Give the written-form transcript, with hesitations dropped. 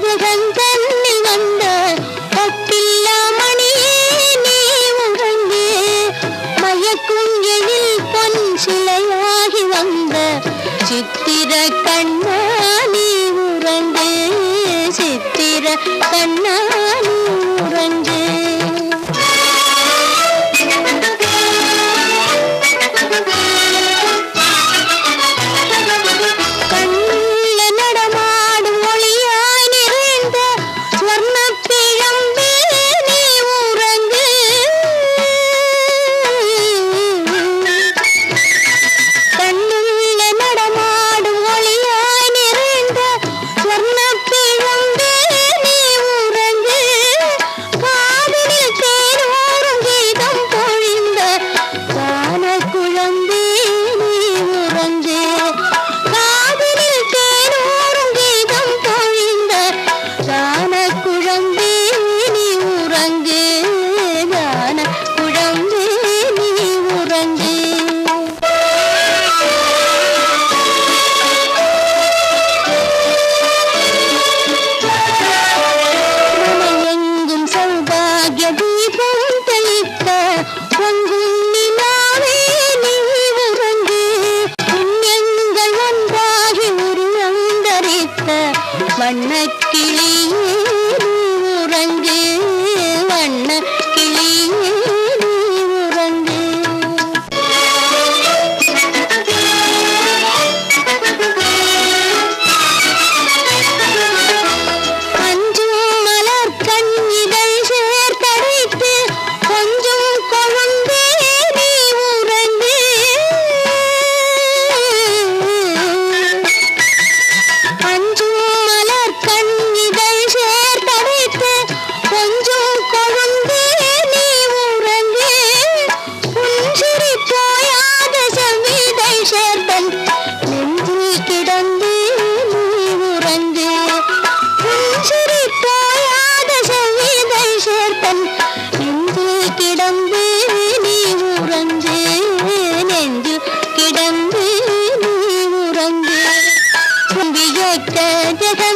ஜகந்தன்னில் வந்த ஒப்பில்லா மணியே நீ உறங்கு. மயக்கும் எழில் பொன் சிலையாகி வந்த சித்திர கண்ணா நீ உறங்கு. சித்திர கண்ணா நீ உறங்கு. வண்ணக்கிளியே நீ உறங்கு. வண்ணக்கிளியே நீ உறங்கு. அஞ்சும் மலர் கண்ணிதழ் சேர்த்தடைத்து கொஞ்சம் கொழுந்தே நீ உறங்கு. அஞ்சும் ஜக